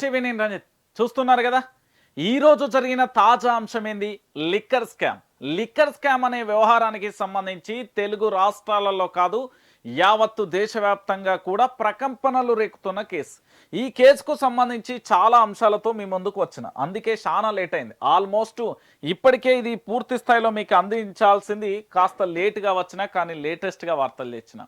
TV నేను రంజిత్ చూస్తున్నారు కదా ఈ రోజు జరిగిన తాజా అంశం ఏంది లిక్కర్ స్కామ్ అనే వ్యవహారానికి సంబంధించి తెలుగు రాష్ట్రాలలో కాదు యావత్తు దేశవ్యాప్తంగా కూడా ప్రకంపనలు రేకుతున్న కేసు ఈ కేసుకు సంబంధించి చాలా అంశాలతో మీ ముందుకు వచ్చిన అందుకే చాలా లేట్ అయింది ఆల్మోస్ట్ ఇప్పటికే ఇది పూర్తి స్థాయిలో మీకు అందించాల్సింది కాస్త లేటుగా వచ్చినా కానీ లేటెస్ట్గా వార్తలు తెచ్చిన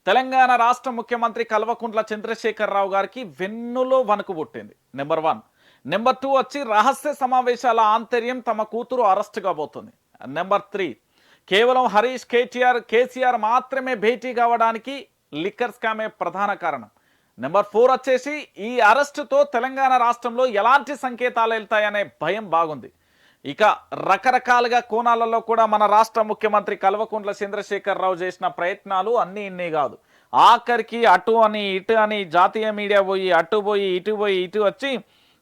తెలంగాణ రాష్ట్ర ముఖ్యమంత్రి కల్వకుంట్ల చంద్రశేఖరరావు గారికి వెన్నులో వణుకు పుట్టింది నెంబర్ 1 నెంబర్ 2 వచ్చి రహస్య సమావేశాల ఆంతర్యం తమ కూతురు అరెస్ట్ కాబోతుంది నెంబర్ 3 కేవలం హరీష్ కేసీఆర్ మాత్రమే భేటీ కావడానికి లిక్కర్ స్కామే ప్రధాన కారణం నెంబర్ 4 వచ్చేసి ఈ అరెస్టుతో తెలంగాణ రాష్ట్రంలో ఎలాంటి సంకేతాలు వెళ్తాయనే భయం బాగుంది ఇక రకరకాలుగా కోణాలలో కూడా మన రాష్ట్ర ముఖ్యమంత్రి కల్వకుంట్ల చంద్రశేఖరరావు చేసిన ప్రయత్నాలు అన్నీ ఇన్ని కాదు ఆఖరికి అటు అని ఇటు అని జాతీయ మీడియా పోయి అటు పోయి ఇటు వచ్చి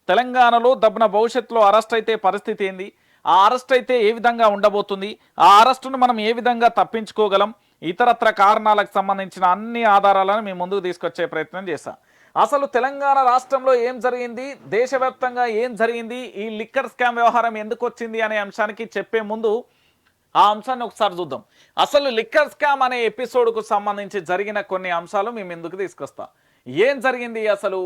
తెలంగాణలో దబ్బన భవిష్యత్తులో అరెస్ట్ అయితే పరిస్థితి ఏంది ఆ అరెస్ట్ అయితే ఏ విధంగా ఉండబోతుంది ఆ అరెస్టును మనం ఏ విధంగా తప్పించుకోగలం ఇతరత్ర కారణాలకు సంబంధించిన అన్ని ఆధారాలను మీ ముందుకు తీసుకొచ్చే ప్రయత్నం చేశా అసలు తెలంగాణ రాష్ట్రంలో ఏం జరిగింది దేశవ్యాప్తంగా ఏం జరిగింది ఈ లిక్కర్ స్కామ్ వ్యవహారం ఎందుకు వచ్చింది అనే అంశానికి చెప్పే ముందు ఆ అంశాన్ని ఒకసారి చూద్దాం అసలు లిక్కర్ స్కామ్ అనే ఎపిసోడ్కు సంబంధించి జరిగిన కొన్ని అంశాలు మీ ముందుకు తీసుకొస్తా ఏం జరిగింది అసలు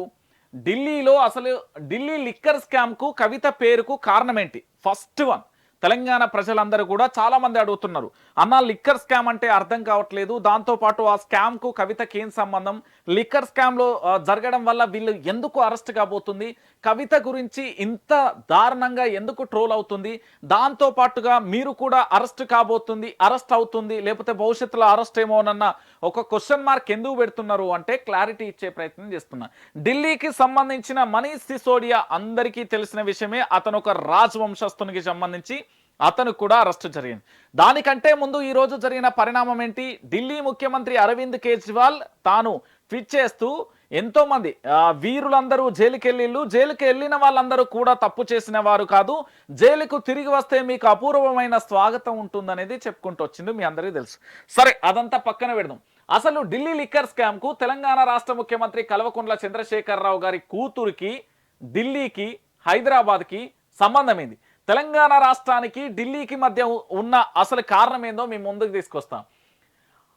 ఢిల్లీ లిక్కర్ స్కామ్కు కవిత పేరుకు కారణం ఏంటి ఫస్ట్ వన్ తెలంగాణ ప్రజలందరూ కూడా చాలా మంది అడుగుతున్నారు అన్న లిక్కర్ స్కామ్ అంటే అర్థం కావట్లేదు దాంతోపాటు ఆ స్కామ్కు కవితకి ఏం సంబంధం లిక్కర్ స్కామ్లో జరగడం వల్ల వీళ్ళు ఎందుకు అరెస్ట్ కాబోతుంది కవిత గురించి ఇంత దారుణంగా ఎందుకు ట్రోల్ అవుతుంది దాంతోపాటుగా మీరు కూడా అరెస్ట్ అవుతుంది లేకపోతే భవిష్యత్తులో అరెస్ట్ ఏమోనన్న ఒక క్వశ్చన్ మార్క్ ఎందుకు పెడుతున్నారు అంటే క్లారిటీ ఇచ్చే ప్రయత్నం చేస్తున్నా ఢిల్లీకి సంబంధించిన మనీష్ సిసోడియా అందరికీ తెలిసిన విషయమే అతను ఒక రాజవంశస్థునికి సంబంధించి అతను కూడా అరెస్ట్ జరిగింది దానికంటే ముందు ఈ రోజు జరిగిన పరిణామం ఏంటి ఢిల్లీ ముఖ్యమంత్రి అరవింద్ కేజ్రీవాల్ తాను ట్వీట్ చేస్తూ ఎంతో మంది వీరులందరూ జైలుకి వెళ్ళిన వాళ్ళందరూ కూడా తప్పు చేసిన వారు కాదు జైలుకు తిరిగి వస్తే మీకు అపూర్వమైన స్వాగతం ఉంటుందనేది చెప్పుకుంటూ వచ్చింది మీ అందరికీ తెలుసు సరే అదంతా పక్కన పెడదాం అసలు ఢిల్లీ లిక్కర్ స్కామ్ కు తెలంగాణ రాష్ట్ర ముఖ్యమంత్రి కల్వకుంట్ల చంద్రశేఖరరావు గారి కూతురికి ఢిల్లీకి హైదరాబాద్కి సంబంధం ఏంది తెలంగాణ రాష్ట్రానికి ఢిల్లీకి మధ్య ఉన్న అసలు కారణం ఏందో మీ ముందుకు తీసుకొస్తాం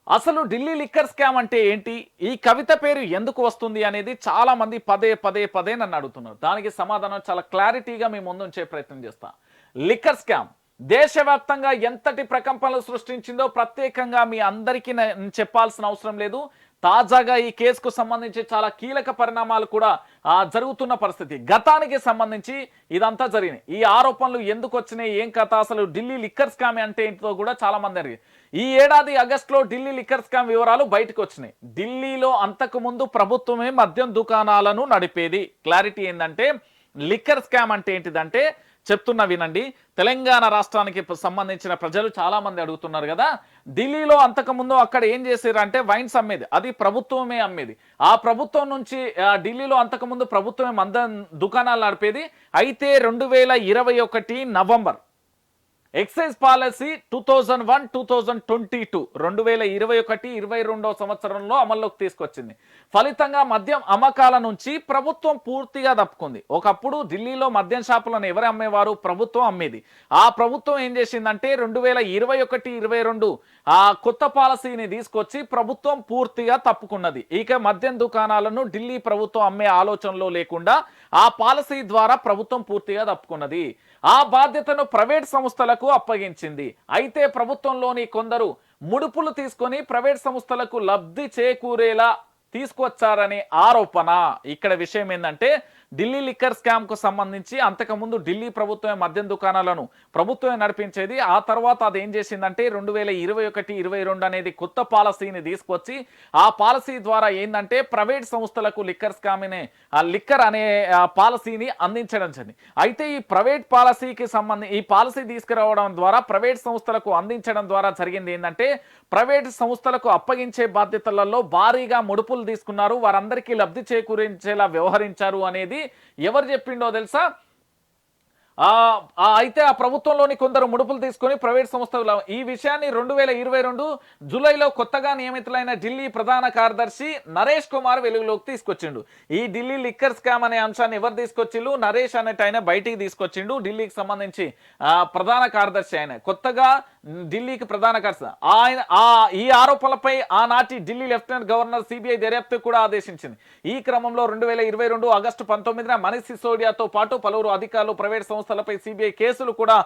అసలు ఢిల్లీ లిక్కర్ స్కామ్ అంటే ఏంటి ఈ కవిత పేరు ఎందుకు వస్తుంది అనేది చాలా మంది పదే నన్ను అడుగుతున్నారు దానికి సమాధానం చాలా క్లారిటీగా మీ ముందు ఉంచే ప్రయత్నం చేస్తా లిక్కర్ స్కామ్ దేశవ్యాప్తంగా ఎంతటి ప్రకంపనలు సృష్టించిందో ప్రత్యేకంగా మీ అందరికీ చెప్పాల్సిన అవసరం లేదు తాజాగా ఈ కేసుకు సంబంధించి చాలా కీలక పరిణామాలు కూడా జరుగుతున్న పరిస్థితి గతానికి సంబంధించి ఇదంతా జరిగింది ఈ ఆరోపణలు ఎందుకు వచ్చినాయి ఏం కథ అసలు ఢిల్లీ లిక్కర్ స్కామ్ అంటే ఏంటో కూడా చాలా మంది అడిగారు ఈ ఏడాది ఆగస్టులో ఢిల్లీ లిక్కర్ స్కామ్ వివరాలు బయటకు వచ్చినాయి ఢిల్లీలో అంతకు ముందు ప్రభుత్వమే మద్యం దుకాణాలను నడిపేది క్లారిటీ ఏంటంటే లిక్కర్ స్కామ్ అంటే ఏంటిదంటే చెప్తున్నా వినండి తెలంగాణ రాష్ట్రానికి సంబంధించిన ప్రజలు చాలా మంది అడుగుతున్నారు కదా ఢిల్లీలో అంతకుముందు అక్కడ ఏం చేశారు అంటే వైన్స్ అమ్మేది అది ప్రభుత్వమే అమ్మేది ఆ ప్రభుత్వం నుంచి ఢిల్లీలో అంతకుముందు ప్రభుత్వమే మద్యం దుకాణాలు నడిపేది అయితే 2021 నవంబర్ ఎక్సైజ్ పాలసీ 2001-2022 2021-22 సంవత్సరంలో అమల్లోకి తీసుకొచ్చింది ఫలితంగా మద్యం అమ్మకాల నుంచి ప్రభుత్వం పూర్తిగా తప్పుకుంది ఒకప్పుడు ఢిల్లీలో మద్యం షాపులను ఎవరు అమ్మేవారు ప్రభుత్వం అమ్మేది ఆ ప్రభుత్వం ఏం చేసిందంటే 2021-22 ఆ కొత్త పాలసీని తీసుకొచ్చి ప్రభుత్వం పూర్తిగా తప్పుకున్నది ఇక మద్యం దుకాణాలను ఢిల్లీ ప్రభుత్వం అమ్మే ఆలోచనలో లేకుండా ఆ పాలసీ ద్వారా ప్రభుత్వం పూర్తిగా తప్పుకున్నది ఆ బాధ్యతను ప్రైవేట్ సంస్థలకు అప్పగించింది అయితే ప్రభుత్వంలోని కొందరు ముడుపులు తీసుకొని ప్రైవేట్ సంస్థలకు లబ్ధి చేకూరేలా తీసుకొచ్చారనే ఆరోపణ ఇక్కడ విషయం ఏంటంటే ఢిల్లీ లిక్కర్ స్కామ్ కు సంబంధించి అంతకుముందు ఢిల్లీ ప్రభుత్వమే మద్యం దుకాణాలను ప్రభుత్వమే నడిపించేది ఆ తర్వాత అది ఏం చేసిందంటే 2021-22 అనేది కొత్త పాలసీని తీసుకొచ్చి ఆ పాలసీ ద్వారా ఏంటంటే ప్రైవేట్ సంస్థలకు లిక్కర్ స్కామ్ని లిక్కర్ అనే పాలసీని అందించడం జరిగింది అయితే ఈ ప్రైవేట్ పాలసీకి సంబంధించి ఈ పాలసీ తీసుకురావడం ద్వారా ప్రైవేట్ సంస్థలకు అందించడం ద్వారా జరిగింది ఏంటంటే ప్రైవేట్ సంస్థలకు అప్పగించే బాధ్యతలలో భారీగా ముడుపులు తీసుకున్నారు వారందరికీ లబ్ధి చేకూరించేలా వ్యవహరించారు అనేది ఎవరు చెప్పిండో తెలుసా అయితే ఆ ప్రభుత్వంలోని కొందరు ముడుపులు తీసుకొని ప్రైవేట్ సంస్థలు ఈ విషయాన్ని 2022 జూలైలో కొత్తగా నియమితులైన ఢిల్లీ ప్రధాన కార్యదర్శి నరేష్ కుమార్ వెలుగులోకి తీసుకొచ్చిండు. ఈ ఢిల్లీ లిక్కర్ స్కామ్ అనే అంశాన్ని ఎవరు తీసుకొచ్చిండు? నరేష్ అనేట ఆయన బయటికి తీసుకొచ్చిండు. ఢిల్లీకి సంబంధించి ప్రధాన కార్యదర్శి ఆయన కొత్తగా ఢిల్లీకి ప్రధాన కార్యదర్శి ఆయన ఈ ఆరోపణలపై ఆనాటి ఢిల్లీ లెఫ్టినెంట్ గవర్నర్ సిబిఐ దర్యాప్తు కూడా ఆదేశించింది. ఈ క్రమంలో 2022 ఆగస్టు 19న మనీష్ సిసోడియాతో పాటు పలువురు అధికారులు ప్రైవేట్ సంస్థలపై సిబిఐ కేసులు కూడా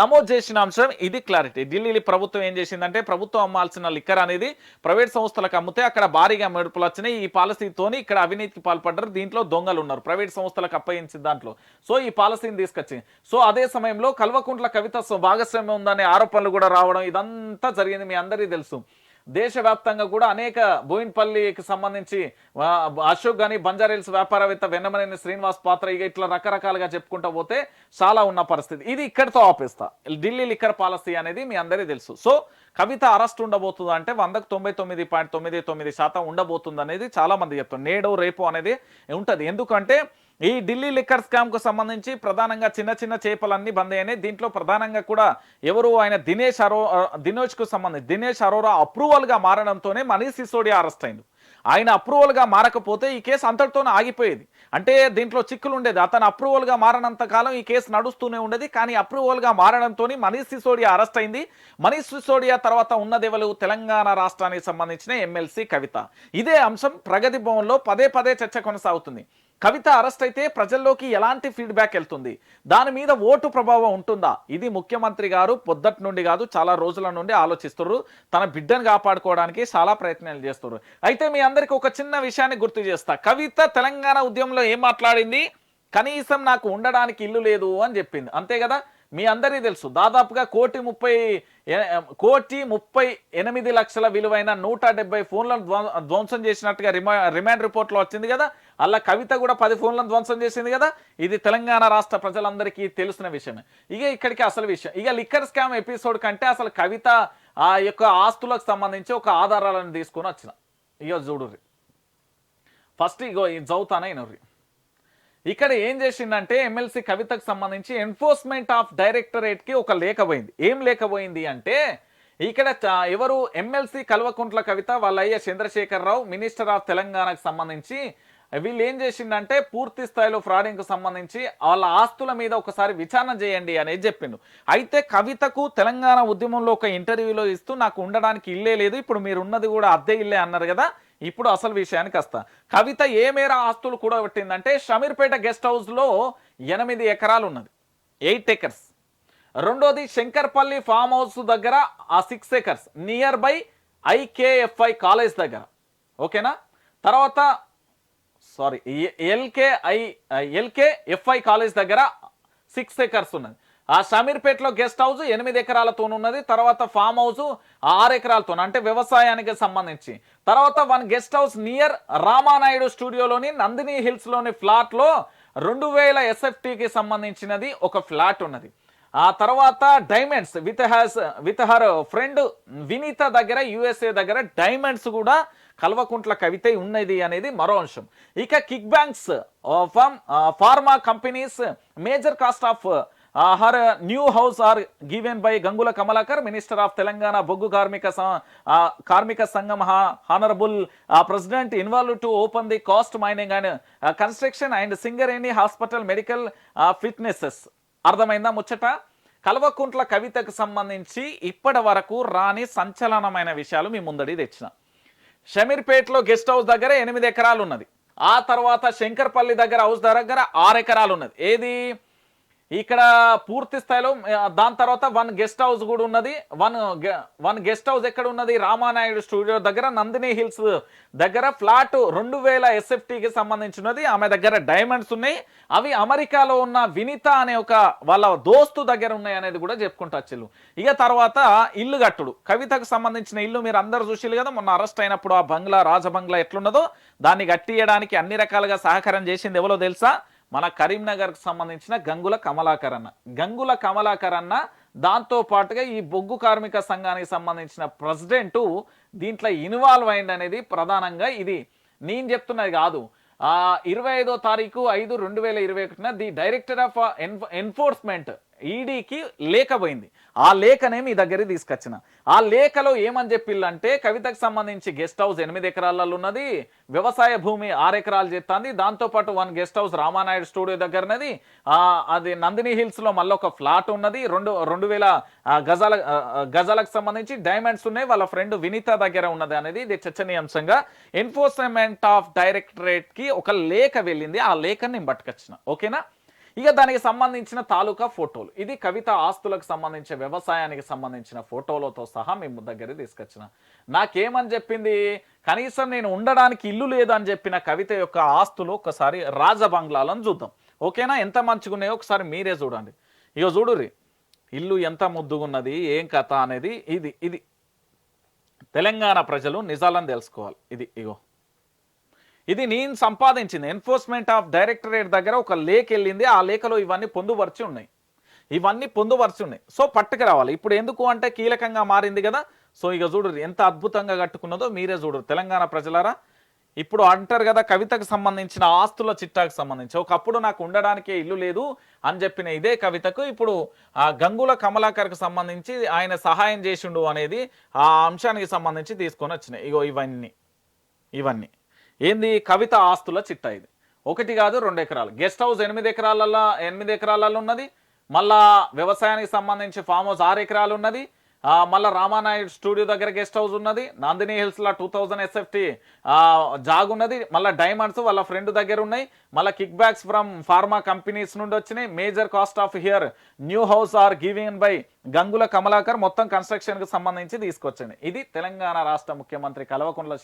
నమోదు చేసిన అంశం ఇది క్లారిటీ. ఢిల్లీ ప్రభుత్వం ఏం చేసిందంటే ప్రభుత్వం అమ్మాల్సిన లిక్కర్ అనేది ప్రైవేట్ సంస్థలకు అమ్మితే అక్కడ భారీగా మెరుపులు వచ్చినాయి. ఈ పాలసీతోని ఇక్కడ అవినీతికి పాల్పడ్డారు. దీంట్లో దొంగలు ఉన్నారు ప్రైవేట్ సంస్థలకు అప్పగించిన దాంట్లో. సో ఈ పాలసీని తీసుకొచ్చింది. సో అదే సమయంలో కల్వకుంట్ల కవిత భాగస్వామ్యం ఉందనే ఆరోపణలు కూడా రావడం ఇదంతా జరిగింది. మీ అందరికీ తెలుసు. దేశవ్యాప్తంగా కూడా అనేక బోయిన్పల్లికి సంబంధించి అశోక్ గాని బంజారాహిల్స్ వ్యాపారవేత్త వెన్నమనేని శ్రీనివాస్ పాత్ర ఇట్లా రకరకాలుగా చెప్పుకుంటా పోతే చాలా ఉన్న పరిస్థితి. ఇది ఇక్కడితో ఆపేస్తా. ఢిల్లీ లిక్కర్ పాలసీ అనేది మీ అందరికీ తెలుసు. సో కవిత అరెస్ట్ ఉండబోతుంది అంటే 100కు 99.99% ఉండబోతుంది అనేది చాలా మంది చెప్తారు. నేడు రేపు అనేది ఉంటది. ఎందుకంటే ఈ ఢిల్లీ లిక్కర్ స్కామ్ కు సంబంధించి ప్రధానంగా చిన్న చిన్న చేపలన్నీ బంద్ అయినాయి. దీంట్లో ప్రధానంగా కూడా ఎవరు ఆయన దినేష్ అరోరా అప్రూవల్ గా మారడంతోనే మనీష్ సిసోడియా అరెస్ట్ అయింది. ఆయన అప్రూవల్ గా మారకపోతే ఈ కేసు అంతటితోనే ఆగిపోయేది. అంటే దీంట్లో చిక్కులు ఉండేది. అతను అప్రూవల్ గా మారనంత కాలం ఈ కేసు నడుస్తూనే ఉండేది. కానీ అప్రూవల్ గా మారడంతో మనీష్ సిసోడియా అరెస్ట్ అయింది. మనీష్ సిసోడియా తర్వాత ఉన్నదెవరు? తెలంగాణ రాష్ట్రానికి సంబంధించిన ఎమ్మెల్సీ కవిత. ఇదే అంశం ప్రగతి భవన్లో పదే పదే చర్చ కొనసాగుతుంది. కవిత అరెస్ట్ అయితే ప్రజల్లోకి ఎలాంటి ఫీడ్బ్యాక్ వెళ్తుంది? దాని మీద ఓటు ప్రభావం ఉంటుందా? ఇది ముఖ్యమంత్రి గారు పొద్దటి నుండి కాదు చాలా రోజుల నుండి ఆలోచిస్తున్నారు. తన బిడ్డను కాపాడుకోవడానికి చాలా ప్రయత్నాలు చేస్తున్నారు. అయితే మీ అందరికీ ఒక చిన్న విషయాన్ని గుర్తు చేస్తా. కవిత తెలంగాణ ఉద్యమంలో ఏం మాట్లాడింది? కనీసం నాకు ఉండడానికి ఇల్లు లేదు అని చెప్పింది. అంతే కదా? మీ అందరికీ తెలుసు. దాదాపుగా 1,38,00,000 విలువైన 170 ఫోన్లను ధ్వంసం చేసినట్టుగా రిమాండ్ రిపోర్ట్లో వచ్చింది కదా. అలా కవిత కూడా 10 ఫోన్లను ధ్వంసం చేసింది కదా. ఇది తెలంగాణ రాష్ట్ర ప్రజలందరికీ తెలిసిన విషయమే. ఇక్కడికి అసలు విషయం లిక్కర్ స్కామ్ ఎపిసోడ్ కంటే అసలు కవిత ఆ యొక్క ఆస్తులకు సంబంధించి ఒక ఆధారాలను తీసుకొని వచ్చిన చూడుర్రి. ఫస్ట్ ఇది చదువుతానే ఇనర్రి. ఇక్కడ ఏం చేసిందంటే ఎమ్మెల్సీ కవితకు సంబంధించి ఎన్ఫోర్స్మెంట్ ఆఫ్ డైరెక్టరేట్ కి ఒక లేఖ పోయింది. ఏం లేఖ పోయింది అంటే ఇక్కడ ఎవరు ఎమ్మెల్సీ కల్వకుంట్ల కవిత వాళ్ళ అయ్య చంద్రశేఖరరావు మినిస్టర్ ఆఫ్ తెలంగాణకు సంబంధించి వీళ్ళు ఏం చేసిందంటే పూర్తి స్థాయిలో ఫ్రాడింగ్ కు సంబంధించి వాళ్ళ ఆస్తుల మీద ఒకసారి విచారణ చేయండి అనేది చెప్పిండు. అయితే కవితకు తెలంగాణ ఉద్యమంలో ఒక ఇంటర్వ్యూలో ఇస్తూ నాకు ఉండడానికి ఇల్లే లేదు, ఇప్పుడు మీరు ఉన్నది కూడా అద్దె ఇల్లే అన్నారు కదా. ఇప్పుడు అసలు విషయానికి వస్తా. కవిత ఏ మేర ఆస్తులు కూడా పెట్టిందంటే షమీర్పేట గెస్ట్ హౌస్ లో 8 ఎకరాలు ఉన్నది, 8 ఎకర్స్. రెండోది శంకర్పల్లి ఫామ్ హౌస్ దగ్గర 6 acres near by IKFI college దగ్గర. ఓకేనా? తర్వాత LKFI కాలేజ్ దగ్గర 6 ఎకర్స్ ఉన్నది. ఆ షమీర్పేటలో గెస్ట్ హౌస్ 8 ఎకరాలతో ఉన్నది. తర్వాత ఫామ్ హౌస్ 6 ఎకరాలతో, అంటే వ్యవసాయానికి సంబంధించి. తర్వాత 1 గెస్ట్ హౌస్ నియర్ రామానాయుడు స్టూడియోలోని నందిని హిల్స్ లోని ఫ్లాట్ లో 2000 SFTకి సంబంధించినది ఒక ఫ్లాట్ ఉన్నది. ఆ తర్వాత diamonds with her friend Vineetha దగ్గర USA దగ్గర డైమండ్స్ కూడా కల్వకుంట్ల కవిత ఉన్నది అనేది మరో అంశం. ఇక kickbacks from pharma companies major cost of her new house are given by Gangula Kamalakar minister of Telangana బొగ్గు కార్మిక సంఘం honourable president involve to open the cast mining and construction and Singareni hospital medical fitnesses. అర్థమైందా ముచ్చట? కల్వకుంట్ల కవితకు సంబంధించి ఇప్పటి వరకు రాని సంచలనమైన విషయాలు మీ ముందడి తెచ్చిన. షమీర్పేటలో గెస్ట్ హౌస్ దగ్గర 8 ఎకరాలు ఉన్నది. ఆ తర్వాత శంకర్పల్లి దగ్గర హౌస్ దగ్గర 6 ఎకరాలు ఉన్నది. ఏది ఇక్కడ పూర్తి స్థాయిలో. దాని తర్వాత 1 గెస్ట్ హౌస్ కూడా ఉన్నది. వన్ గెస్ట్ హౌస్ ఎక్కడ ఉన్నది? రామానాయుడు స్టూడియో దగ్గర నందిని హిల్స్ దగ్గర ఫ్లాట్ 2000 SFTకి సంబంధించినది. ఆమె దగ్గర డైమండ్స్ ఉన్నాయి. అవి అమెరికాలో ఉన్న వినీత అనే ఒక వాళ్ళ దోస్తు దగ్గర ఉన్నాయి అనేది కూడా చెప్పుకుంటూ వచ్చేళ్ళు. ఇక తర్వాత ఇల్లు కట్టుడు. కవితకు సంబంధించిన ఇల్లు మీరు అందరు చూసిల్లు కదా. మొన్న అరెస్ట్ అయినప్పుడు ఆ బంగ్లా రాజబంగ్లా ఎట్లున్నదో దాన్ని కట్టియడానికి అన్ని రకాలుగా సహకారం చేసింది ఎవరో తెలుసా? మన కరీంనగర్కి సంబంధించిన గంగుల కమలాకర్ అన్న దాంతో పాటుగా ఈ బొగ్గు కార్మిక సంఘానికి సంబంధించిన ప్రెసిడెంట్ దీంట్లో ఇన్వాల్వ్ అయింది అనేది ప్రధానంగా. ఇది నేను చెప్తున్నది కాదు, 25/5/2021 ది డైరెక్టర్ ఆఫ్ ఎన్ఫోర్స్మెంట్ ఈడీకి లేఖ పోయింది. ఆ లేఖనే మీ దగ్గరికి తీసుకొచ్చిన. ఆ లేఖలో ఏమని చెప్పిల్లంటే కవితకు సంబంధించి గెస్ట్ హౌస్ 8 ఎకరాలలో ఉన్నది, వ్యవసాయ భూమి 6 ఎకరాలు చేస్తుంది, దాంతోపాటు 1 గెస్ట్ హౌస్ రామానాయుడు స్టూడియో దగ్గరనది, అది నందిని హిల్స్ లో మళ్ళీ ఒక ఫ్లాట్ ఉన్నది, 2000 గజాలకు సంబంధించి డైమండ్స్ ఉన్నాయి, వాళ్ళ ఫ్రెండ్ వినీత దగ్గర ఉన్నది అనేది ఇది చర్చనీయాంశంగా ఎన్ఫోర్స్మెంట్ ఆఫ్ డైరెక్టరేట్ కి ఒక లేఖ వెళ్ళింది. ఆ లేఖని నేను పట్టుకొచ్చిన. ఓకేనా? ఇక దానికి సంబంధించిన తాలూకా ఫోటోలు, ఇది కవిత ఆస్తులకు సంబంధించిన వ్యవసాయానికి సంబంధించిన ఫోటోలతో సహా మేము దగ్గర తీసుకొచ్చిన. నాకేమని చెప్పింది, కనీసం నేను ఉండడానికి ఇల్లు లేదని చెప్పిన కవిత యొక్క ఆస్తులు ఒకసారి రాజబంగ్లాలను చూద్దాం. ఓకేనా? ఎంత మంచిగా ఉన్నాయో ఒకసారి మీరే చూడండి. ఇగో చూడుర్రి, ఇల్లు ఎంత ముద్దుగున్నది, ఏం కథ అనేది. ఇది ఇది తెలంగాణ ప్రజలు నిజాలను తెలుసుకోవాలి. ఇగో ఇది నేను సంపాదించింది. ఎన్ఫోర్స్మెంట్ ఆఫ్ డైరెక్టరేట్ దగ్గర ఒక లేఖ వెళ్ళింది. ఆ లేఖలో ఇవన్నీ పొందుపరిచి ఉన్నాయి. సో పట్టుకు రావాలి. ఇప్పుడు ఎందుకు అంటే కీలకంగా మారింది కదా. సో ఇక చూడరు ఎంత అద్భుతంగా కట్టుకున్నదో మీరే చూడరు తెలంగాణ ప్రజలారా. ఇప్పుడు అంటారు కదా కవితకు సంబంధించిన ఆస్తుల చిట్టాకు సంబంధించి, ఒకప్పుడు నాకు ఉండడానికే ఇల్లు లేదు అని చెప్పిన ఇదే కవితకు ఇప్పుడు ఆ గంగుల కమలాకర్కి సంబంధించి ఆయన సహాయం చేసిండు అనేది ఆ అంశానికి సంబంధించి తీసుకొని వచ్చినాయి. ఇగో ఇవన్నీ ఏంది, కవిత ఆస్తుల చిట్టా. ఇది 1 కాదు 2 ఎకరాలు. గెస్ట్ హౌస్ 8 ఎకరాలలో ఉన్నది. మళ్ళా వ్యవసాయానికి సంబంధించి ఫామ్ హౌస్ 6 ఎకరాలు ఉన్నది. మళ్ళీ రామానాయుడు స్టూడియో దగ్గర గెస్ట్ హౌస్ ఉన్నది. నందిని హిల్స్ లో 2000 SFT జాగ్ ఉన్నది. మళ్ళీ డైమండ్స్ వాళ్ళ ఫ్రెండ్ దగ్గర ఉన్నాయి. మళ్ళీ kick backs from pharma companies నుండి వచ్చినాయి. Major cost of here new house are giving by Gangula Kamalakar. మొత్తం కన్స్ట్రక్షన్ కి సంబంధించి తీసుకొచ్చింది. ఇది తెలంగాణ రాష్ట్ర ముఖ్యమంత్రి కల్వకుంట్ల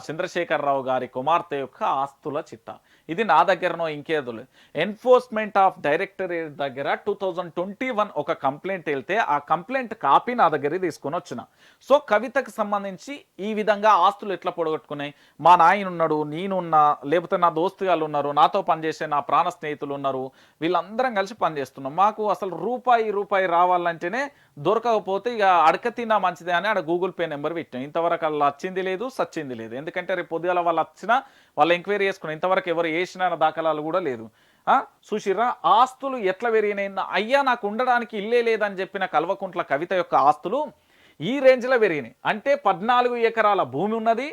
చంద్రశేఖరరావు గారి కుమార్తె యొక్క ఆస్తుల చిట్టా. ఇది నా దగ్గరనో ఇంకేదో లేదు. ఎన్ఫోర్స్మెంట్ ఆఫ్ డైరెక్టరేట్ దగ్గర 2021 ఒక కంప్లైంట్ వెళ్తే ఆ కంప్లైంట్ కాపీ నా దగ్గర తీసుకొని వచ్చిన. సో కవితకు సంబంధించి ఈ విధంగా ఆస్తులు ఎట్లా పొడగొట్టుకున్నాయి, మా నాయన ఉన్నాడు, నేనున్నా, లేకపోతే నా దోస్తుగాళ్ళు ఉన్నారు, నాతో పనిచేసే నా ప్రాణ స్నేహితులు ఉన్నారు, వీళ్ళందరం కలిసి పనిచేస్తున్నాం. మాకు అసలు రూపాయి రావాలంటేనే దొరకకపోతే ఇక అడక తిన్నా మంచిదే అని ఆడ గూగుల్ పే నెంబర్ పెట్టాం. ఇంతవరకు అలా వచ్చింది లేదు, సచ్చింది లేదు. ఎందుకంటే రేపు పొద్దుగాల వాళ్ళు వచ్చినా వాళ్ళు ఎంక్వైరీ చేసుకుని ఇంతవరకు ఎవరు వేసిన దాఖలాలు కూడా లేదు. సుశీరా ఆస్తులు ఎట్లా పెరిగినాయి, అయ్యా నాకు ఉండడానికి ఇల్లే లేదని చెప్పిన కల్వకుంట్ల కవిత యొక్క ఆస్తులు ఈ రేంజ్లో పెరిగినాయి. అంటే 14 ఎకరాల భూమి ఉన్నది,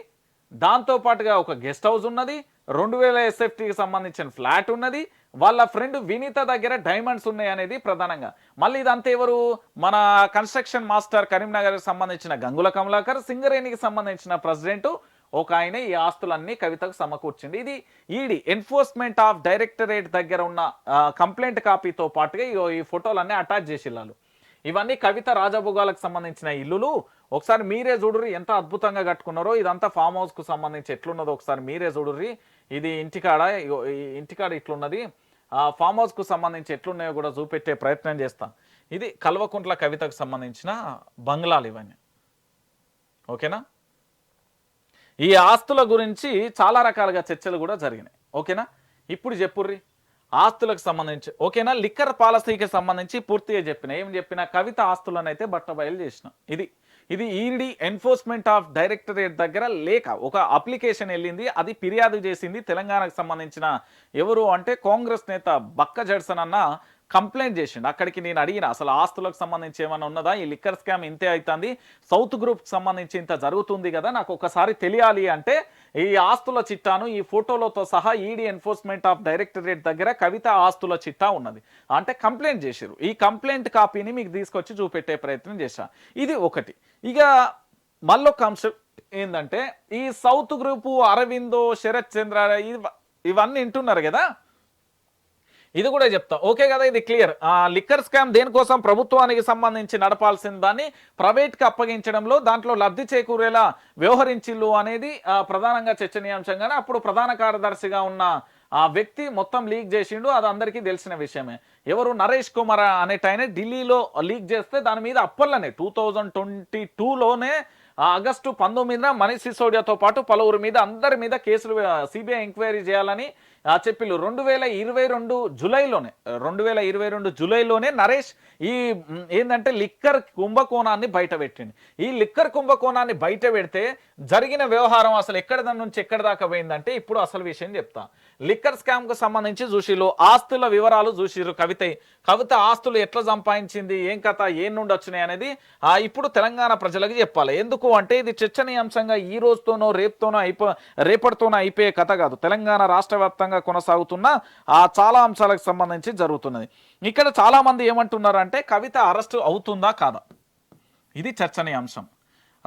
దాంతోపాటుగా ఒక గెస్ట్ హౌస్ ఉన్నది, 2000 SFTకి సంబంధించిన ఫ్లాట్ ఉన్నది, వాళ్ళ ఫ్రెండ్ వినీత దగ్గర డైమండ్స్ ఉన్నాయి అనేది ప్రధానంగా. మళ్ళీ ఇదంతా ఎవరు, మన కన్స్ట్రక్షన్ మాస్టర్ కరీంనగర్కి సంబంధించిన గంగుల కమలాకర్, సింగరేణికి సంబంధించిన ప్రెసిడెంట్ ఒక ఆయన ఈ ఆస్తులన్నీ కవితకు సమకూర్చింది. ఇది ఈడీ ఎన్ఫోర్స్మెంట్ ఆఫ్ డైరెక్టరేట్ దగ్గర ఉన్న కంప్లైంట్ కాపీతో పాటుగా ఈ ఫోటోలన్నీ అటాచ్ చేసిల్లాలు. ఇవన్నీ కవిత రాజభోగాలకు సంబంధించిన ఇల్లులు. ఒకసారి మీరే చూడుర్రి ఎంత అద్భుతంగా కట్టుకున్నారో. ఇదంతా ఫామ్ హౌస్ కు సంబంధించి ఎట్లున్నదో ఒకసారి మీరే చూడుర్రి. ఇది ఇంటికాడ ఇట్లున్నది. ఫామ్ హౌస్ కు సంబంధించి ఎట్లున్నాయో కూడా చూపెట్టే ప్రయత్నం చేస్తా. ఇది కల్వకుంట్ల కవితకు సంబంధించిన బంగ్లాలు ఇవన్నీ. ఓకేనా? ఈ ఆస్తుల గురించి చాలా రకాలుగా చర్చలు కూడా జరిగినాయి. ఓకేనా? ఇప్పుడు చెప్పుర్రి ఆస్తులకు సంబంధించి. ఓకేనా? లిక్కర్ పాలసీకి సంబంధించి పూర్తిగా చెప్పిన, ఏం చెప్పినా కవిత ఆస్తులను అయితే బట్టబయలు చేసిన. ఇది ఈడీ ఎన్ఫోర్స్మెంట్ ఆఫ్ డైరెక్టరేట్ దగ్గర లేక ఒక అప్లికేషన్ వెళ్ళింది. అది ఫిర్యాదు చేసింది తెలంగాణకు సంబంధించిన ఎవరు అంటే కాంగ్రెస్ నేత బక్క జడ్సన్ అన్న కంప్లైంట్ చేసిండు. అక్కడికి నేను అడిగిన అసలు ఆస్తులకు సంబంధించి ఏమైనా ఉన్నదా, ఈ లిక్కర్ స్కామ్ ఇంతే అవుతుంది, సౌత్ గ్రూప్కి సంబంధించి ఇంత జరుగుతుంది కదా, నాకు ఒకసారి తెలియాలి అంటే ఈ ఆస్తుల చిట్టాను ఈ ఫోటోలతో సహా ఈడీ ఎన్ఫోర్స్మెంట్ ఆఫ్ డైరెక్టరేట్ దగ్గర కవిత ఆస్తుల చిట్టా ఉన్నది అంటే కంప్లైంట్ చేశారు. ఈ కంప్లైంట్ కాపీని మీకు తీసుకొచ్చి చూపెట్టే ప్రయత్నం చేశా. ఇది ఒకటి. ఇక మళ్ళొక అంశం ఏంటంటే ఈ సౌత్ గ్రూపు అరవిందో, శరత్ చంద్ర ఇవన్నీ వింటున్నారు కదా, ఇది కూడా చెప్తా. ఓకే కదా, ఇది క్లియర్. లిక్కర్ స్కామ్ దేనికోసం, ప్రభుత్వానికి సంబంధించి నడపాల్సిన దాన్ని ప్రైవేట్కి అప్పగించడంలో దాంట్లో లబ్ధి చేకూరేలా వ్యవహరించిల్లు అనేది ప్రధానంగా చర్చనీయాంశంగానే అప్పుడు ప్రధాన కార్యదర్శిగా ఉన్న ఆ వ్యక్తి మొత్తం లీక్ చేసిండు. అది అందరికీ తెలిసిన విషయమే. ఎవరు, నరేష్ కుమార్ అనేటైన ఢిల్లీలో లీక్ చేస్తే దాని మీద అప్పట్లోనే 2022లోనే ఆగస్టు 19న మనీష్ సిసోడియాతో పాటు పలువురు మీద అందరి మీద కేసులు సిబిఐ ఎంక్వైరీ చేయాలని చెప్పిళ్ళు 2022 జూలైలోనే 2022 జూలైలోనే నరేష్ ఈ ఏంటంటే లిక్కర్ కుంభకోణాన్ని బయట పెట్టింది. ఈ లిక్కర్ కుంభకోణాన్ని బయట పెడితే జరిగిన వ్యవహారం అసలు ఎక్కడ నుంచి ఎక్కడ దాకా పోయిందంటే ఇప్పుడు అసలు విషయం చెప్తా. లిక్కర్ స్కామ్ కు సంబంధించి చూసిరు, ఆస్తుల వివరాలు చూసిరు. కవిత ఆస్తులు ఎట్లా సంపాదించింది, ఏం కథ, ఏం నుండి వచ్చినాయి అనేది ఇప్పుడు తెలంగాణ ప్రజలకు చెప్పాలి. ఎందుకు అంటే ఇది చర్చనీయాంశంగా ఈ రోజుతోనో రేపటితోనో అయిపోయే కథ కాదు. తెలంగాణ రాష్ట్ర వ్యాప్తంగా కొనసాగుతున్న చాలా అంశాలకు సంబంధించి జరుగుతున్నది. ఇక్కడ చాలా మంది ఏమంటున్నారంటే కవిత అరెస్ట్ అవుతుందా కాదా, ఇది చర్చనీయాంశం.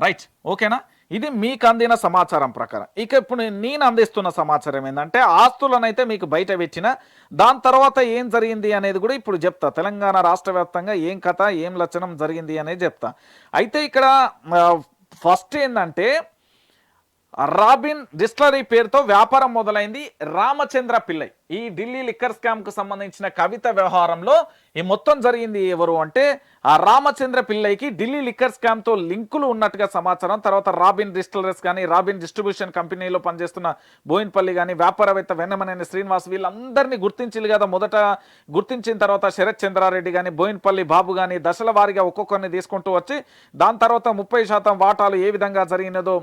రైట్, ఓకేనా? ఇది మీకు అందిన సమాచారం ప్రకారం. ఇక ఇప్పుడు నేను అందిస్తున్న సమాచారం ఏంటంటే ఆస్తులనైతే మీకు బయట పెట్టిన దాని తర్వాత ఏం జరిగింది అనేది కూడా ఇప్పుడు చెప్తా. తెలంగాణ రాష్ట్ర వ్యాప్తంగా ఏం కథ, ఏం లక్షణం జరిగింది అనేది చెప్తా. అయితే ఇక్కడ ఫస్ట్ ఏంటంటే రాబిన్ డిస్టిలరీ పేరుతో వ్యాపారం మొదలైంది రామచంద్ర పిల్లై. ఈ ఢిల్లీ లిక్కర్ స్కామ్ కు సంబంధించిన కవిత వ్యవహారంలో ఈ మొత్తం జరిగింది ఎవరు అంటే రామచంద్ర పిల్లైకి ఢిల్లీ లిక్కర్ స్కామ్ తో లింకులు ఉన్నట్టుగా సమాచారం. తర్వాత రాబిన్ డిస్టిలరీస్ కానీ, రాబిన్ డిస్ట్రిబ్యూషన్ కంపెనీలో పనిచేస్తున్న బోయిన్పల్లి కానీ, వ్యాపారవేత్త వెన్నమనేని శ్రీనివాస్ వీళ్ళందరినీ గుర్తించాలి కదా. మొదట గుర్తించిన తర్వాత శరత్ చంద్రారెడ్డి కానీ, బోయిన్పల్లి బాబు కానీ దశల వారీగా ఒక్కొక్కరిని తీసుకుంటూ వచ్చి దాని తర్వాత 30% వాటాలు ఏ విధంగా జరిగినదో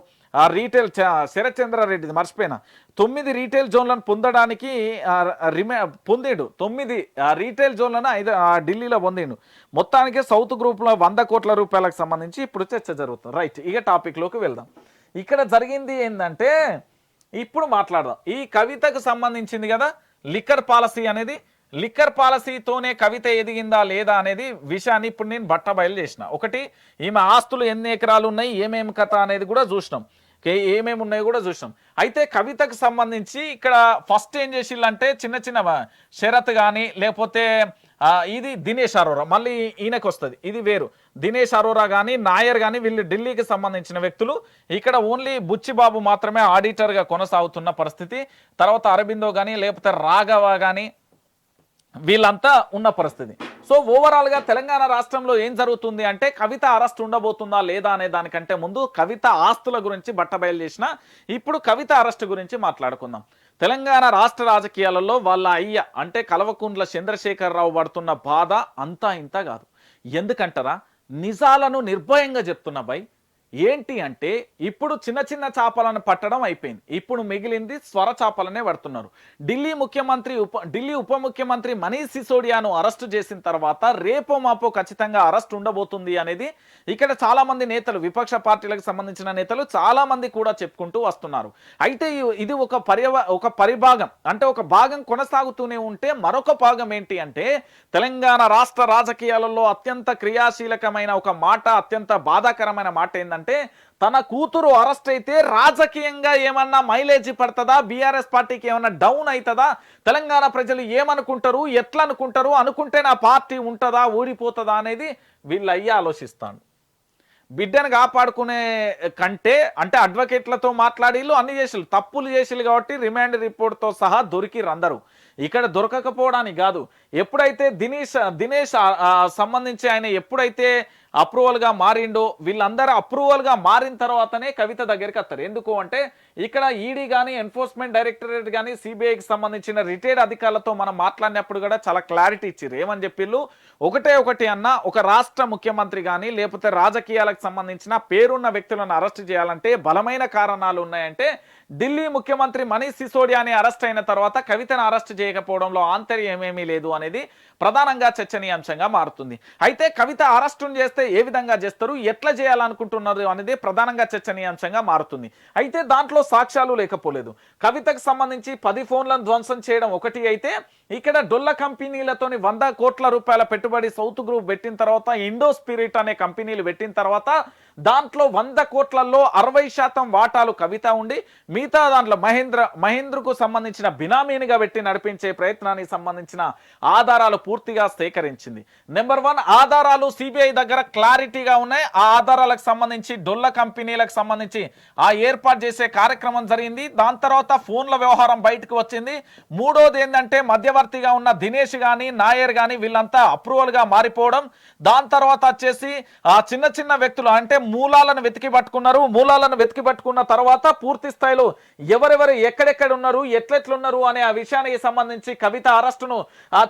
రీటైల్ శరత్ చంద్రారెడ్డి మర్చిపోయినా 9 రీటైల్ జోన్లను పొందడానికి పొందిండు. 9 రీటైల్ జోన్లను ఢిల్లీలో పొందిండు. మొత్తానికి సౌత్ గ్రూప్లో 100 కోట్ల రూపాయలకు సంబంధించి ఇప్పుడు చర్చ జరుగుతుంది. రైట్, ఇక టాపిక్లోకి వెళ్దాం. ఇక్కడ జరిగింది ఏంటంటే ఇప్పుడు మాట్లాడదాం. ఈ కవితకు సంబంధించింది కదా లిక్కర్ పాలసీ అనేది. లిక్కర్ పాలసీతోనే కవిత ఎదిగిందా లేదా అనేది విషయాన్ని ఇప్పుడు నేను బట్టబయలు చేసిన. ఒకటి, ఈమె ఆస్తులు ఎన్ని ఎకరాలు ఉన్నాయి, ఏమేమి కథ అనేది కూడా చూసినాం, ఏమేమి ఉన్నాయో కూడా చూసినాం. అయితే కవితకు సంబంధించి ఇక్కడ ఫస్ట్ ఏం చేసిల్లంటే చిన్న చిన్న షరత్ కానీ లేకపోతే ఇది దినేష్ అరోరా, మళ్ళీ ఈయనకు వస్తుంది, ఇది వేరు. దినేష్ అరోరా కానీ నాయర్ కానీ వీళ్ళు ఢిల్లీకి సంబంధించిన వ్యక్తులు. ఇక్కడ ఓన్లీ బుచ్చిబాబు మాత్రమే ఆడిటర్గా కొనసాగుతున్న పరిస్థితి. తర్వాత అరబిందో కానీ లేకపోతే రాఘవ కానీ వీళ్ళంతా ఉన్న పరిస్థితి. సో ఓవరాల్గా తెలంగాణ రాష్ట్రంలో ఏం జరుగుతుంది అంటే కవిత అరెస్ట్ ఉండబోతుందా లేదా అనే దానికంటే ముందు కవిత ఆస్తుల గురించి బట్టబయలు చేసిన ఇప్పుడు కవిత అరెస్ట్ గురించి మాట్లాడుకుందాం. తెలంగాణ రాష్ట్ర రాజకీయాలలో వాళ్ళ అయ్య అంటే కల్వకుంట్ల చంద్రశేఖరరావు పడుతున్న బాధ అంతా ఇంత కాదు. ఎందుకంటారా, నిజాలను నిర్భయంగా చెప్తున్న బై. ఏంటి అంటే ఇప్పుడు చిన్న చిన్న చేపలను పట్టడం అయిపోయింది, ఇప్పుడు మిగిలింది స్వర చేపలనే పడుతున్నారు. ఢిల్లీ ఉప ముఖ్యమంత్రి మనీష్ సిసోడియాను అరెస్టు చేసిన తర్వాత రేపో మాపో ఖచ్చితంగా అరెస్ట్ ఉండబోతుంది అనేది ఇక్కడ చాలా మంది నేతలు, విపక్ష పార్టీలకు సంబంధించిన నేతలు చాలా మంది కూడా చెప్పుకుంటూ వస్తున్నారు. అయితే ఇది ఒక పరిభాగం అంటే ఒక భాగం కొనసాగుతూనే ఉంటే మరొక భాగం ఏంటి అంటే తెలంగాణ రాష్ట్ర రాజకీయాలలో అత్యంత క్రియాశీలకమైన ఒక మాట, అత్యంత బాధాకరమైన మాట ఏంటంటే తన కూతురు అరెస్ట్ అయితే రాజకీయంగా ఏమన్నా మైలేజీ పడుతుందా, బీఆర్ఎస్ పార్టీకి ఏమన్నా డౌన్ అవుతుందా, తెలంగాణ ప్రజలు ఏమనుకుంటారు, ఎట్లా అనుకుంటారు, అనుకుంటే నా పార్టీ ఉంటుందా ఊడిపోతుందా అనేది వీళ్ళు అయ్యి ఆలోచిస్తాను. బిడ్డను కాపాడుకునే కంటే అంటే అడ్వకేట్లతో మాట్లాడిళ్ళు అన్ని చేసిళ్ళు, తప్పులు చేసిళ్ళు కాబట్టి రిమాండ్ రిపోర్ట్తో సహా దొరికిరు అందరూ. ఇక్కడ దొరకకపోవడానికి కాదు, ఎప్పుడైతే దినేష్ సంబంధించి ఆయన ఎప్పుడైతే అప్రూవల్గా మారిండో వీళ్ళందరూ అప్రూవల్గా మారిన తర్వాతనే కవిత దగ్గరికి వస్తారు. ఎందుకు అంటే ఇక్కడ ఈడీ కానీ ఎన్ఫోర్స్మెంట్ డైరెక్టరేట్ కానీ సిబిఐకి సంబంధించిన రిటైర్డ్ అధికారులతో మనం మాట్లాడినప్పుడు కూడా చాలా క్లారిటీ ఇచ్చారు. ఏమని చెప్పిళ్ళు, ఒకటి అన్న ఒక రాష్ట్ర ముఖ్యమంత్రి కానీ లేకపోతే రాజకీయాలకు సంబంధించిన పేరున్న వ్యక్తులను అరెస్ట్ చేయాలంటే బలమైన కారణాలు ఉన్నాయంటే ఢిల్లీ ముఖ్యమంత్రి మనీష్ సిసోడియాని అరెస్ట్ అయిన తర్వాత కవితను అరెస్ట్ చేయకపోవడంలో ఆంతర్యం ఏమీ లేదు అనేది ప్రధానంగా చర్చనీయాంశంగా మారుతుంది. అయితే కవిత అరెస్టును చేస్తే ఏ విధంగా చేస్తారు, ఎట్లా చేయాలనుకుంటున్నారు అనేది ప్రధానంగా చర్చనీయాంశంగా మారుతుంది. అయితే దాంట్లో సాక్ష్యాలు లేకపోలేదు. కవితకు సంబంధించి 10 ఫోన్లను ధ్వంసం చేయడం ఒకటి అయితే ఇక్కడ డొల్ల కంపెనీలతోని 100 కోట్ల రూపాయల పెట్టుబడి సౌత్ గ్రూప్ పెట్టిన తర్వాత ఇండో స్పిరిట్ అనే కంపెనీలు పెట్టిన తర్వాత దాంట్లో 100 కోట్లలో 60% వాటాలు కవిత ఉండి మిగతా దాంట్లో మహేంద్రకు సంబంధించిన బినామీనిగా పెట్టి నడిపించే ప్రయత్నానికి సంబంధించిన ఆధారాలు పూర్తిగా సేకరించింది. నెంబర్ 1 ఆధారాలు సిబిఐ దగ్గర క్లారిటీగా ఉన్నాయి. ఆ ఆధారాలకు సంబంధించి డొల్ల కంపెనీలకు సంబంధించి ఆ ఏర్పాటు చేసే కార్యక్రమం జరిగింది. దాని తర్వాత ఫోన్ల వ్యవహారం బయటకు వచ్చింది. మూడోది ఏంటంటే మధ్యవర్తి మధ్యవర్తిగా ఉన్న దినేష్ గాని నాయర్ గాని వీళ్ళంతా అప్రూవల్ గా మారిపోవడం, దాని తర్వాత వచ్చేసి ఆ చిన్న చిన్న వ్యక్తులు అంటే మూలాలను వెతికి పట్టుకున్నారు. మూలాలను వెతికి పట్టుకున్న తర్వాత పూర్తి స్థాయిలో ఎవరెవరు ఎక్కడెక్కడ ఉన్నారు, ఎట్లెట్లున్నారు అనే ఆ విషయానికి సంబంధించి కవిత అరెస్టును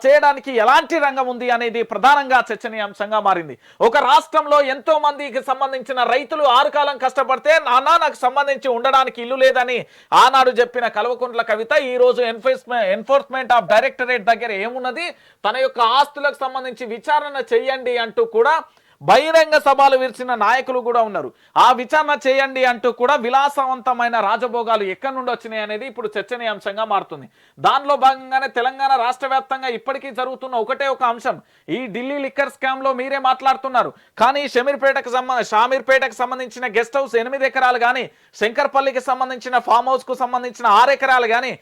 చేయడానికి ఎలాంటి రంగం ఉంది అనేది ప్రధానంగా చర్చనీయాంశంగా మారింది. ఒక రాష్ట్రంలో ఎంతో మందికి సంబంధించిన రైతులు 6 కాలం కష్టపడితే నాన్న నాకు సంబంధించి ఉండడానికి ఇల్లు లేదని ఆనాడు చెప్పిన కల్వకుంట్ల కవిత ఈ రోజు ఎన్ఫోర్స్మెంట్ ఆఫ్ డైరెక్టరేట్ దగ్గర ఏమున్నది, తన యొక్క ఆస్తులకు సంబంధించి విచారణ చేయండి అంటూ కూడా బహిరంగ సభలు విరిచిన నాయకులు కూడా ఉన్నారు. ఆ విచారణ చేయండి అంటూ కూడా విలాసవంతమైన రాజభోగాలు ఎక్కడి నుండి వచ్చినాయి అనేది ఇప్పుడు చర్చనీయాంశంగా మారుతుంది. దానిలో భాగంగానే తెలంగాణ రాష్ట్ర వ్యాప్తంగా ఇప్పటికీ జరుగుతున్న ఒకటే ఒక అంశం, ఈ ఢిల్లీ లిక్కర్ స్కామ్ లో మీరే మాట్లాడుతున్నారు, కానీ షామీర్పేటకు సంబంధించిన గెస్ట్ హౌస్ 8 ఎకరాలు కానీ, శంకర్పల్లికి సంబంధించిన ఫామ్ హౌస్ కు సంబంధించిన 6 ఎకరాలు కానీ,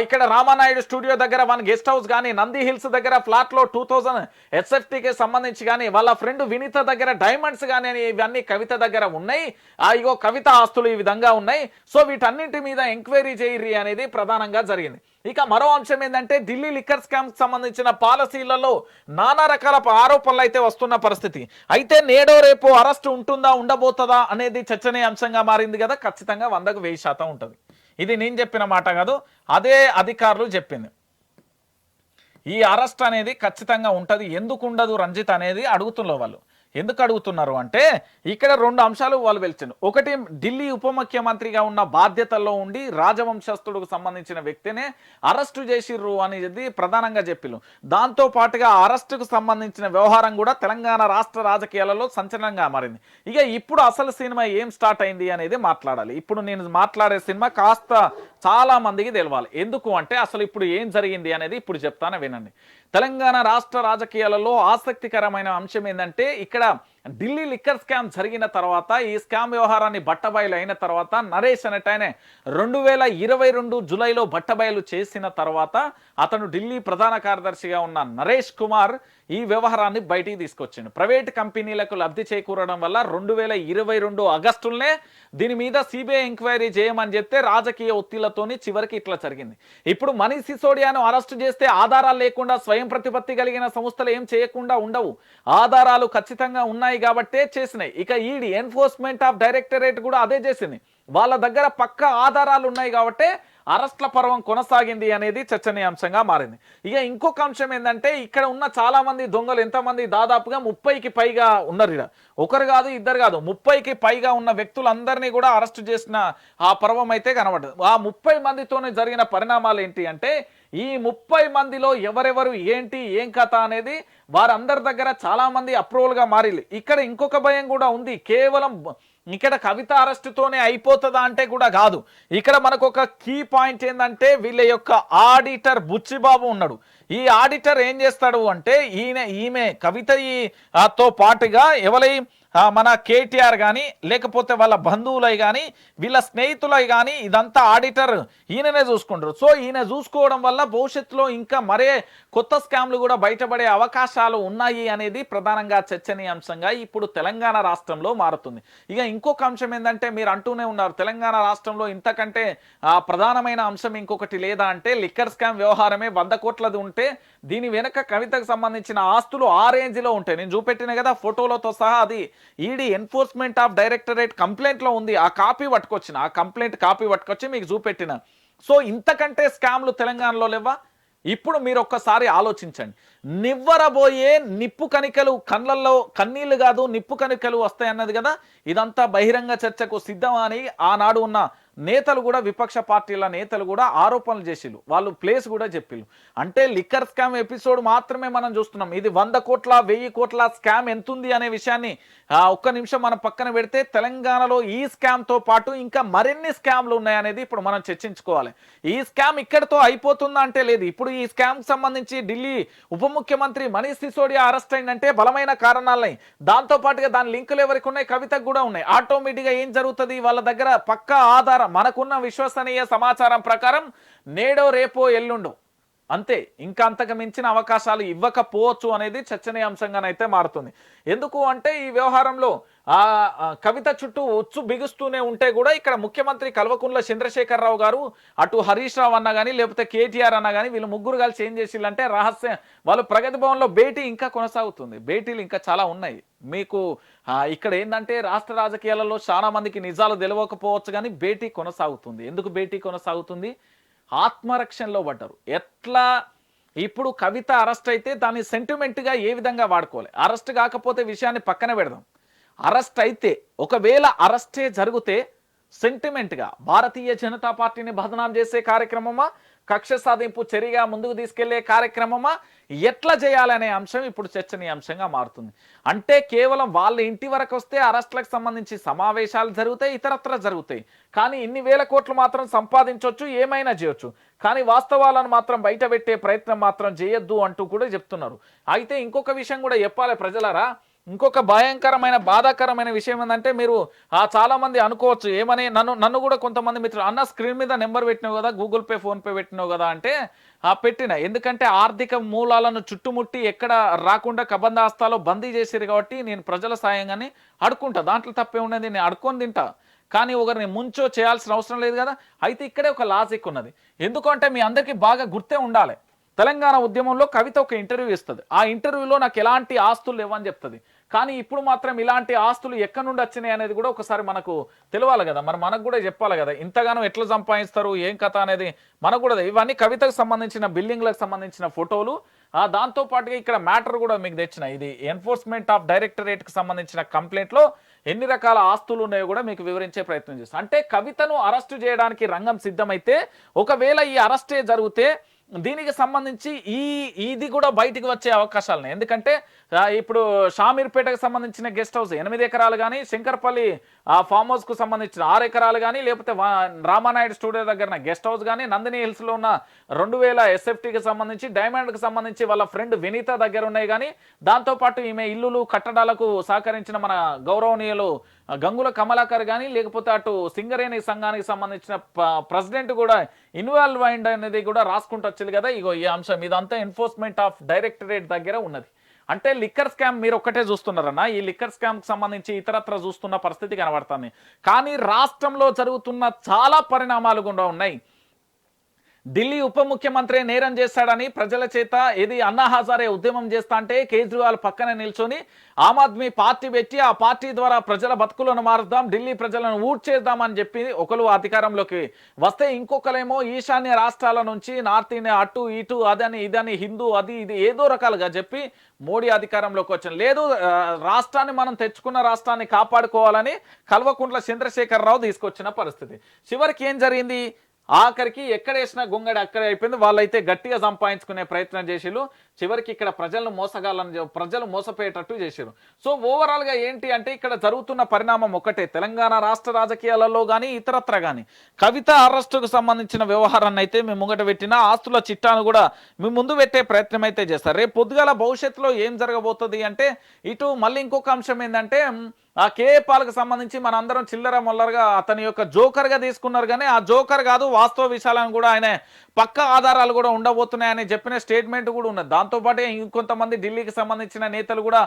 ఇక్కడ రామానాయుడు స్టూడియో దగ్గర 1 గెస్ట్ హౌస్ కానీ, నంది హిల్స్ దగ్గర ఫ్లాట్ లో 2000 ఎస్ఎఫ్టీకి సంబంధించి కానీ, వాళ్ళ ఫ్రెండ్ వినీత దగ్గర డైమండ్స్ కానీ ఇవన్నీ కవిత దగ్గర ఉన్నాయి. ఇగో కవిత ఆస్తులు ఈ విధంగా ఉన్నాయి. సో వీటన్నింటి మీద ఎంక్వైరీ చేయరి అనేది ప్రధానంగా జరిగింది. ఇక మరో అంశం ఏంటంటే ఢిల్లీ లిక్కర్ స్కామ్ సంబంధించిన పాలసీలలో నానా రకాల ఆరోపణలు అయితే వస్తున్న పరిస్థితి. అయితే నేడో రేపు అరెస్ట్ ఉంటుందా ఉండబోతుందా అనేది చర్చనీయాంశంగా మారింది కదా. ఖచ్చితంగా 100కు 1000% ఉంటుంది. ఇది నేను చెప్పిన మాట కాదు, అదే అధికారులు చెప్పింది. ఈ అరెస్ట్ అనేది ఖచ్చితంగా ఉంటుంది. ఎందుకు ఉండదు రంజిత్ అనేది అడుగుతున్నారు వాళ్ళు. ఎందుకు అడుగుతున్నారు అంటే ఇక్కడ 2 అంశాలు వాళ్ళు వెలిచారు. ఒకటి, ఢిల్లీ ఉప ముఖ్యమంత్రిగా ఉన్న బాధ్యతల్లో ఉండి రాజవంశస్థుడికి సంబంధించిన వ్యక్తినే అరెస్టు చేసిర్రు అనేది ప్రధానంగా చెప్పిల్లు. దాంతో పాటుగా అరెస్టుకు సంబంధించిన వ్యవహారం కూడా తెలంగాణ రాష్ట్ర రాజకీయాలలో సంచలనంగా మారింది. ఇక ఇప్పుడు అసలు సినిమా ఏం స్టార్ట్ అయింది అనేది మాట్లాడాలి. ఇప్పుడు నేను మాట్లాడే సినిమా కాస్త చాలా మందికి తెలవాలి. ఎందుకు అంటే అసలు ఇప్పుడు ఏం జరిగింది అనేది ఇప్పుడు చెప్తాను, వినండి. తెలంగాణ రాష్ట్ర రాజకీయాలలో ఆసక్తికరమైన అంశం ఏంటంటే ఇక్కడ ఢిల్లీ లిక్కర్ స్కామ్ జరిగిన తర్వాత, ఈ స్కామ్ వ్యవహారాన్ని బట్టబయలు అయిన తర్వాత, నరేష్ అనేటైనే 2022 జూలైలో బట్టబయలు చేసిన తర్వాత అతను ఢిల్లీ ప్రధాన కార్యదర్శిగా ఉన్న నరేష్ కుమార్ ఈ వ్యవహారాన్ని బయటికి తీసుకొచ్చిండు. ప్రైవేట్ కంపెనీలకు లబ్ధి చేకూరడం వల్ల 2022 ఆగస్టులోనే దీని మీద సిబిఐ ఎంక్వైరీ చేయమని చెప్తే రాజకీయ ఒత్తిళ్లతోని చివరికి ఇట్లా జరిగింది. ఇప్పుడు మనీష్ సిసోడియాను అరెస్టు చేస్తే ఆధారాలు లేకుండా స్వయం ప్రతిపత్తి కలిగిన సంస్థలు ఏం చేయకుండా ఉండవు. ఆధారాలు ఖచ్చితంగా ఉన్నాయి కాబట్టే చేసినాయి. ఇక ఈడీ ఎన్ఫోర్స్మెంట్ ఆఫ్ డైరెక్టరేట్ కూడా అదే చేసింది. వాళ్ళ దగ్గర పక్కా ఆధారాలు ఉన్నాయి కాబట్టే అరెస్ట్ల పర్వం కొనసాగింది అనేది చర్చనీయాంశంగా మారింది. ఇక ఇంకొక అంశం ఏంటంటే ఇక్కడ ఉన్న చాలా మంది దొంగలు ఎంతమంది, దాదాపుగా 30కి పైగా ఉన్నారు. ఇక్కడ ఒకరు కాదు ఇద్దరు కాదు, 30కి పైగా ఉన్న వ్యక్తులందరినీ కూడా అరెస్ట్ చేసిన ఆ పర్వం అయితే కనబడదు. ఆ 30 మందితోనే జరిగిన పరిణామాలు ఏంటి అంటే ఈ 30 మందిలో ఎవరెవరు ఏంటి ఏం కథ అనేది వారందరి దగ్గర చాలా మంది అప్రూవల్ గా మారిల్లు. ఇక్కడ ఇంకొక భయం కూడా ఉంది. కేవలం ఇక్కడ కవిత అరెస్టుతోనే అయిపోతుందా అంటే కూడా కాదు. ఇక్కడ మనకు ఒక కీ పాయింట్ ఏంటంటే వీళ్ళ యొక్క ఆడిటర్ బుచ్చిబాబు ఉన్నాడు. ఈ ఆడిటర్ ఏం చేస్తాడు అంటే ఈమె కవిత తో పాటుగా ఎవరై మన కేటీఆర్ కానీ లేకపోతే వాళ్ళ బంధువులై కానీ వీళ్ళ స్నేహితులై కానీ ఇదంతా ఆడిటర్ ఈయననే చూసుకుంటారు. సో ఈయన చూసుకోవడం వల్ల భవిష్యత్తులో ఇంకా మరే కొత్త స్కామ్లు కూడా బయటపడే అవకాశాలు ఉన్నాయి అనేది ప్రధానంగా చర్చనీయాంశంగా ఇప్పుడు తెలంగాణ రాష్ట్రంలో మారుతుంది. ఇక ఇంకొక అంశం ఏంటంటే మీరు అంటూనే ఉన్నారు తెలంగాణ రాష్ట్రంలో ఇంతకంటే ప్రధానమైన అంశం ఇంకొకటి లేదా అంటే లిక్కర్ స్కామ్ వ్యవహారమే 100 కోట్లది ఉంటే దీని వెనక కవితకు సంబంధించిన ఆస్తులు ఆ రేంజ్లో ఉంటాయి. నేను చూపెట్టిన కదా ఫోటోలతో సహా, అది ఈడీ ఎన్ఫోర్స్మెంట్ ఆఫ్ డైరెక్టరేట్ కంప్లైంట్లో ఉంది. ఆ కాపీ పట్టుకొచ్చిన, ఆ కంప్లైంట్ కాపీ పట్టుకొచ్చి మీకు చూపెట్టిన. సో ఇంతకంటే స్కామ్లు తెలంగాణలో లేవా? ఇప్పుడు మీరు ఒక్కసారి ఆలోచించండి. నివ్వరబోయే నిప్పు కణికలు కళ్ళల్లో కన్నీళ్లు కాదు నిప్పు కణికలు వస్తాయన్నది కదా. ఇదంతా బహిరంగ చర్చకు సిద్ధం అని ఆనాడు ఉన్న నేతలు కూడా, విపక్ష పార్టీల నేతలు కూడా ఆరోపణలు చేసిళ్ళు. వాళ్ళు ప్లేస్ కూడా చెప్పిళ్ళు. అంటే లిక్కర్ స్కామ్ ఎపిసోడ్ మాత్రమే మనం చూస్తున్నాం. ఇది 100 కోట్ల 1000 కోట్ల స్కామ్ ఎంతుంది అనే విషయాన్ని ఒక్క నిమిషం మనం పక్కన పెడితే తెలంగాణలో ఈ స్కామ్తో పాటు ఇంకా మరిన్ని స్కామ్లు ఉన్నాయనేది ఇప్పుడు మనం చర్చించుకోవాలి. ఈ స్కామ్ ఇక్కడితో అయిపోతుందా అంటే లేదు. ఇప్పుడు ఈ స్కామ్ సంబంధించి ఢిల్లీ ఉప ముఖ్యమంత్రి మనీష్ సిసోడియా అరెస్ట్ అయిందంటే బలమైన కారణాలున్నాయి. దాంతో పాటుగా దాని లింకులు ఎవరికి ఉన్నాయి, కవితకు కూడా ఉన్నాయి. ఆటోమేటిక్గా ఏం జరుగుతుంది, వాళ్ళ దగ్గర పక్కా ఆధారం, మనకున్న విశ్వసనీయ సమాచారం ప్రకారం నేడో రేపో ఎల్లుండో అంతే. ఇంకా అంతకు మించిన అవకాశాలు ఇవ్వకపోవచ్చు అనేది చర్చనీయాంశంగానైతే మారుతుంది. ఎందుకు అంటే ఈ వ్యవహారంలో కవిత చుట్టూ ఉచ్చు బిగుస్తూనే ఉంటే గూడా ఇక్కడ ముఖ్యమంత్రి కల్వకుంట్ల చంద్రశేఖరరావు గారు అటు హరీష్ రావు అన్నా గాని, లేకపోతే కేటీఆర్ అన్నా గాని వీళ్ళు ముగ్గురు కలిసి ఏం చేసిల్లంటే వాళ్ళు ప్రగతి భవన్‌లో భేటీ ఇంకా కొనసాగుతుంది. భేటీలు ఇంకా చాలా ఉన్నాయి. మీకు ఇక్కడ ఏందంటే రాష్ట్ర రాజకీయాలలో చాలా మందికి నిజాలు తెలవకపోవచ్చు గాని భేటీ కొనసాగుతుంది. ఎందుకు భేటీ కొనసాగుతుంది? ఆత్మరక్షణలో పడ్డారు. ఎట్లా ఇప్పుడు కవిత అరెస్ట్ అయితే దాన్ని సెంటిమెంట్‌గా ఏ విధంగా వాడుకోవాలి? అరెస్ట్ కాకపోతే విషయాన్ని పక్కన పెడదాం. అరెస్ట్ అయితే ఒకవేళ అరెస్టే జరిగితే సెంటిమెంట్‌గా భారతీయ జనతా పార్టీని బదనాం చేసే కార్యక్రమమా, కక్ష సాధింపు చర్యగా ముందుకు తీసుకెళ్లే కార్యక్రమమా, ఎట్లా చేయాలనే అంశం ఇప్పుడు చర్చనీయాంశంగా మారుతుంది. అంటే కేవలం వాళ్ళ ఇంటి వరకు వస్తే అరెస్ట్లకు సంబంధించి సమావేశాలు జరుగుతాయి, ఇతరత్ర జరుగుతాయి. కానీ ఇన్ని వేల కోట్లు మాత్రం సంపాదించవచ్చు, ఏమైనా చేయొచ్చు. కానీ వాస్తవాలను మాత్రం బయట పెట్టే ప్రయత్నం మాత్రం చేయొద్దు అంటూ కూడా చెప్తున్నారు. అయితే ఇంకొక విషయం కూడా చెప్పాలి ప్రజలారా. ఇంకొక భయంకరమైన బాధాకరమైన విషయం ఏంటంటే మీరు చాలా మంది అనుకోవచ్చు ఏమని నన్ను కూడా కొంతమంది మిత్రులు అన్న స్క్రీన్ మీద నెంబర్ పెట్టినావు కదా, గూగుల్ పే ఫోన్ పే పెట్టినావు కదా అంటే పెట్టిన. ఎందుకంటే ఆర్థిక మూలాలను చుట్టుముట్టి ఎక్కడ రాకుండా కబందాస్తాలో బందీ చేసారు కాబట్టి నేను ప్రజల సాయంగానే అడుకుంటా. దాంట్లో తప్పే ఉన్నది, నేను అడుకొని తింటా. కానీ ఒకరిని ముంచో చేయాల్సిన అవసరం లేదు కదా. అయితే ఇక్కడే ఒక లాజిక్ ఉన్నది. ఎందుకంటే మీ అందరికీ బాగా గుర్తే ఉండాలి. తెలంగాణ ఉద్యమంలో కవిత ఒక ఇంటర్వ్యూ ఇస్తుంది. ఆ ఇంటర్వ్యూలో నాకు ఎలాంటి ఆస్తులు లేవని చెప్తుంది. కానీ ఇప్పుడు మాత్రం ఇలాంటి ఆస్తులు ఎక్కడి నుండి వచ్చినాయి అనేది కూడా ఒకసారి మనకు తెలియాలి కదా. మరి మనకు కూడా చెప్పాలి కదా, ఇంతగానో ఎట్లా సంపాదిస్తారు ఏం కథ అనేది మనకు కూడా. ఇవన్నీ కవితకు సంబంధించిన బిల్డింగ్లకు సంబంధించిన ఫోటోలు. దాంతో పాటుగా ఇక్కడ మ్యాటర్ కూడా మీకు తెచ్చిన, ఇది ఎన్ఫోర్స్మెంట్ ఆఫ్ డైరెక్టరేట్కి సంబంధించిన కంప్లైంట్లో ఎన్ని రకాల ఆస్తులు ఉన్నాయో కూడా మీకు వివరించే ప్రయత్నం చేస్తాను. అంటే కవితను అరెస్టు చేయడానికి రంగం సిద్ధమైతే ఒకవేళ ఈ అరెస్టే జరిగితే దీనికి సంబంధించి ఇది కూడా బయటికి వచ్చే అవకాశాలు ఉన్నాయి. ఎందుకంటే ఇప్పుడు షామీర్పేటకు సంబంధించిన గెస్ట్ హౌస్ 8 ఎకరాలు కానీ, శంకర్పల్లి ఫామ్ హౌస్ కు సంబంధించిన 6 ఎకరాలు కానీ, లేకపోతే రామానాయుడు స్టూడియో దగ్గర గెస్ట్ హౌస్ కానీ, నందిని హిల్స్ లో ఉన్న 2000 ఎస్ఎఫ్టీకి సంబంధించి, డైమండ్ కి సంబంధించి వాళ్ళ ఫ్రెండ్ వినీత దగ్గర ఉన్నాయి. కానీ దాంతోపాటు ఈమె ఇల్లులు కట్టడాలకు సహకరించిన మన గౌరవనీయులు గంగుల కమలాకర్ కానీ, లేకపోతే అటు సింగరేణి సంఘానికి సంబంధించిన ప్రెసిడెంట్ కూడా ఇన్వాల్వ్ అయింది అనేది కూడా రాసుకుంటూ వచ్చింది కదా. ఇగో ఈ అంశం ఇదంతా ఎన్ఫోర్స్మెంట్ ఆఫ్ డైరెక్టరేట్ దగ్గర ఉన్నది. అంటే లిక్కర్ స్కామ్ మీరు ఒక్కటే చూస్తున్నారన్న, ఈ లిక్కర్ స్కామ్ కి సంబంధించి ఇతరత్ర చూస్తున్న పరిస్థితి కనబడుతుంది. కానీ రాష్ట్రంలో జరుగుతున్న చాలా పరిణామాలు కూడా ఉన్నాయి. ఢిల్లీ ఉప ముఖ్యమంత్రి నేరం చేస్తాడని ప్రజల చేత ఇది అన్నా హజారే ఉద్యమం చేస్తా అంటే కేజ్రీవాల్ పక్కన నిల్చొని ఆమ్ ఆద్మీ పార్టీ పెట్టి ఆ పార్టీ ద్వారా ప్రజల బతుకులను మారుద్దాం, ఢిల్లీ ప్రజలను ఊడ్చేద్దామని చెప్పి ఒకరు అధికారంలోకి వస్తే, ఇంకొకరేమో ఈశాన్య రాష్ట్రాల నుంచి నార్త్ ఇండియా అటు ఇటు అదని ఇదని హిందూ అది ఇది ఏదో రకాలుగా చెప్పి మోడీ అధికారంలోకి వచ్చాను. లేదు రాష్ట్రాన్ని మనం తెచ్చుకున్న రాష్ట్రాన్ని కాపాడుకోవాలని కల్వకుంట్ల చంద్రశేఖరరావు తీసుకొచ్చిన పరిస్థితి. చివరికి ఏం జరిగింది? ఆఖరికి ఎక్కడ వేసినా గొంగడి అక్కడే అయిపోయింది. వాళ్ళైతే గట్టిగా సంపాదించుకునే ప్రయత్నం చేసిరు. చివరికి ఇక్కడ ప్రజలు మోసపోయేటట్టు చేశారు. సో ఓవరాల్ గా ఏంటి అంటే ఇక్కడ జరుగుతున్న పరిణామం ఒకటే, తెలంగాణ రాష్ట్ర రాజకీయాలలో కానీ ఇతరత్ర కానీ కవిత అరెస్టుకు సంబంధించిన వ్యవహారాన్ని అయితే మేము ముంగట పెట్టిన ఆస్తుల చిట్టాను కూడా మేము ముందు పెట్టే ప్రయత్నం అయితే చేస్తారు. రేపు పొద్దుగాల భవిష్యత్తులో ఏం జరగబోతుంది అంటే ఇటు మళ్ళీ ఇంకొక అంశం ఏంటంటే కేఏ పాల్కు సంబంధించి మనందరం చిల్లర మొల్లరగా అతని యొక్క జోకర్ గా తీసుకున్నారు. కానీ ఆ జోకర్ కాదు, వాస్తవ విషయాలను కూడా ఆయన పక్క ఆధారాలు కూడా ఉండబోతున్నాయని చెప్పిన స్టేట్మెంట్ కూడా ఉన్నది. దాంతోపాటు ఇంకొంతమంది ఢిల్లీకి సంబంధించిన నేతలు కూడా